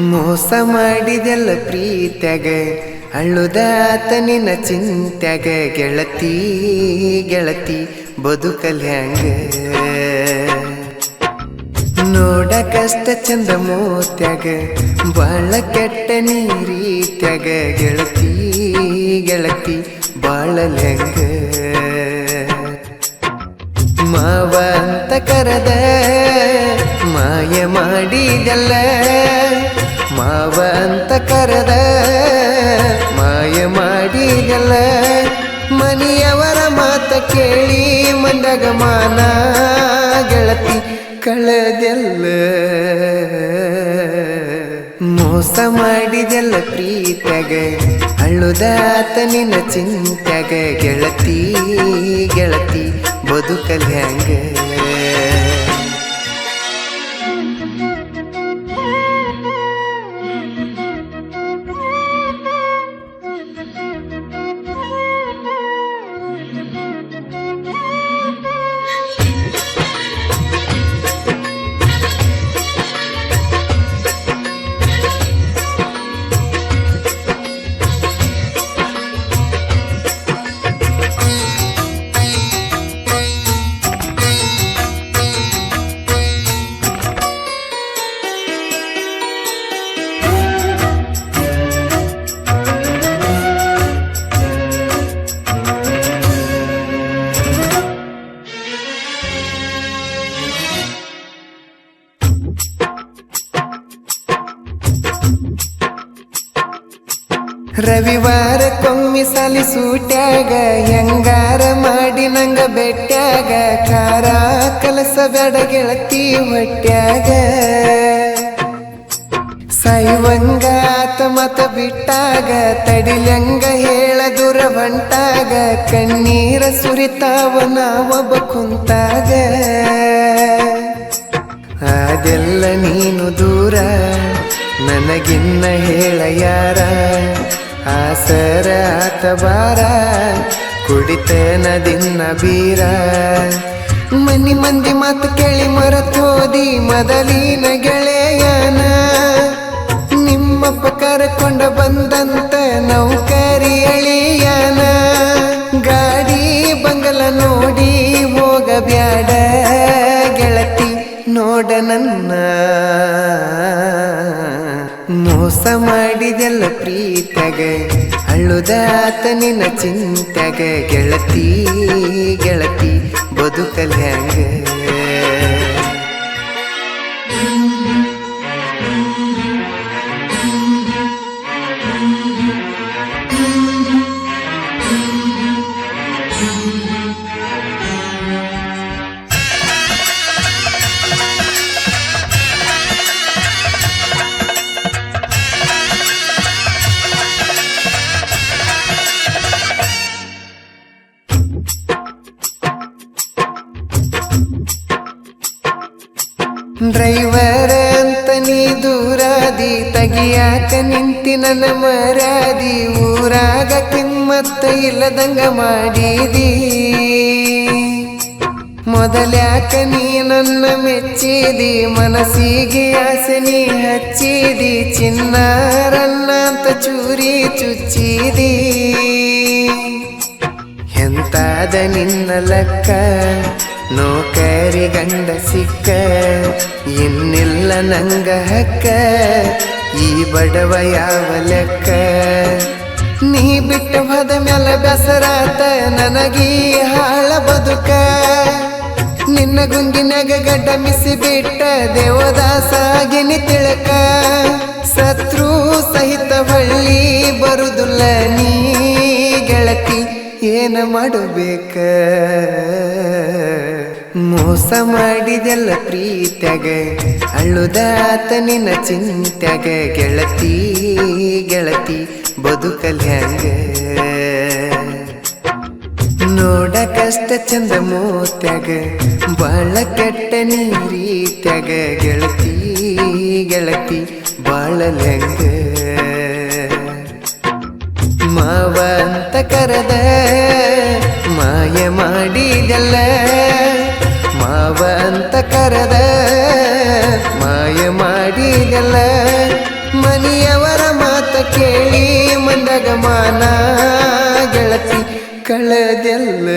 ಮೋಸ ಮಾಡಿದೆಲ್ಲ ಪ್ರೀತ್ಯಾಗ ಅಳ್ಳುದಾತ ನಿನ್ನ ಚಿಂತ್ಯಾಗ ಗೆಳತಿ ಗೆಳತಿ ಬದುಕಲ್ ಹ್ಯಾಂಗ ನೋಡ ಕಷ್ಟ ಚಂದ ಮೋತ್ಯಾಗ ಬಾಳ ಕೆಟ್ಟ ನೀರೀತ್ಯಾಗ ಗೆಳತಿ ಗೆಳತಿ ಬಾಳಲ್ ಹ್ಯಾಂಗ ಮಾವ ಅಂತ ಕರೆದ ಮಾಯ ಮಾಡಿದೆಲ್ಲ ಮಾವ ಅಂತ ಕರೆದ ಮಾಯ ಮಾಡಿದೆಲ್ಲ ಮನೆಯವರ ಮಾತ ಕೇಳಿ ಮಂದಾಗ ಮಾನ ಗೆಳತಿ ಕಳೆದೆಲ್ಲ ಮೋಸ ಮಾಡಿದೆಲ್ಲ ಪ್ರೀತ್ಯಾಗ ಅಳ್ಳುದಾತ ನಿನ್ನ ಚಿಂತ್ಯಾಗ ಗೆಳತಿ ಗೆಳತಿ ಬದುಕಲ್ ಹ್ಯಾಂಗ ರವಿವಾರ ಕೊಮ್ಮಿ ಸಾಲಿ ಸೂಟ್ಯಾಗ ಹೆಂಗಾರ ಮಾಡಿ ನಂಗ ಬೆಟ್ಟ್ಯಾಗ ಕಾರ ಕಲಸ ಬೇಡ ಗೆಳತಿ ಹೊಟ್ಯಾಗ ಸಾಯುವಂಗಾತ ಮತ ಬಿಟ್ಟಾಗ ತಡಿಲಂಗ ಹೇಳ ದೂರ ಹೊಂಟಾಗ ಕಣ್ಣೀರ ಸುರಿತಾವ ನಾವೊಬ್ಬ ಕುಂತಾಗ ಅದೆಲ್ಲ ನೀನು ದೂರ ನನಗಿನ್ನ ಹೇಳ ಯಾರ ಆಸರ ಆತ ಬಾರ ಕುಡಿತೇನ ದಿನ ಬೀರ ಮನಿ ಮಂದಿ ಮಾತು ಕೇಳಿ ಮರತೋದಿ ಮೊದಲಿನ ಗೆಳೆಯನ ನಿಮ್ಮಪ್ಪ ಕರ್ಕೊಂಡ ಬಂದಂತ ನೌಕರಿ ಅಳಿಯನ ಗಾಡಿ ಬಂಗಲ ನೋಡಿ ಹೋಗಬ್ಯಾಡ ಗೆಳತಿ ನೋಡ ನನ್ನ ಮೋಸ ಮಾಡಿದೆಲ್ಲ ಪ್ರೀತ್ಯಾಗ ಅಳ್ಳುದಾತ ನಿನ್ನ ಚಿಂತ್ಯಾಗ ಗೆಳತಿ ಗೆಳತಿ ಬದುಕಲ್ ಹ್ಯಾಂಗ ಡ್ರೈವರ್ ಅಂತ ನೀ ದೂರಾದಿ ತಗಿಯಾಕ ನಿಂತಿ ನನ್ನ ಮರಾದಿ ಊರಾಗ ಕಿಮ್ಮತ್ತ ಇಲ್ಲದಂಗ ಮಾಡಿದಿ ಮೊದಲ್ಯಾಕ ನೀ ನನ್ನ ಮೆಚ್ಚಿದಿ ಮನಸ್ಸಿಗೆ ಆಸೆ ನೀ ಹಚ್ಚಿದಿ ಚಿನ್ನಾರನ್ನ ಅಂತ ಚೂರಿ ಚುಚ್ಚಿದಿ ಎಂತಾದ ನಿನ್ನ ಲೆಕ್ಕ ನೌಕರಿ ಗಂಡ ಸಿಕ್ಕ ಇನ್ನಿಲ್ಲ ನಂಗ ಹಕ್ಕ ಈ ಬಡವ ಯಾವ ಲೆಕ್ಕ ನೀ ಬಿಟ್ಟು ಹೋದ ಮ್ಯಾಲ ಬೆಸರಾತ ನನಗೀ ಹಾಳ ಬದುಕ ನಿನ್ನ ಗುಂಗಿನಾಗ ಗಡ್ಡ ಮಿಸಿ ಬಿಟ್ಟ ದೇವದಾಸಾಗಿನಿ ತಿಳಕ ಸತ್ರು ಸಹಿತ ಹೊಳ್ಳಿ ಬರುದುಲ್ಲ ನೀ ಗೆಳತಿ ಏನ ಮಾಡಬೇಕ ಮೋಸ ಮಾಡಿದೆಲ್ಲ ಪ್ರೀತ್ಯಾಗ ಅಳ್ಳುದಾತ ನಿನ್ನ ಚಿಂತ್ಯಾಗ ಗೆಳತಿ ಗೆಳತಿ ಬದುಕಲ್ ಹ್ಯಾಂಗ ನೋಡ ಕಷ್ಟ ಚಂದ ಮೋತ್ಯಾಗ ಬಾಳ ಕೆಟ್ಟ ನೀರೀತ್ಯಾಗ ಗೆಳತಿ ಗೆಳತಿ ಬಾಳಲ್ ಹ್ಯಾಂಗ ಮಾವ ಅಂತ ಕರೆದ ಮಾಯ ಮಾಡಿದೆಲ್ಲ ಮಾವ ಅಂತ ಕರೆದ ಮಾಯ ಮಾಡಿದೆಲ್ಲ ಮನೆಯವರ ಮಾತ ಕೇಳಿ ಮಂದಗ ಮಾನ ಗೆಳತಿ ಕಳೆದೆಲ್ಲ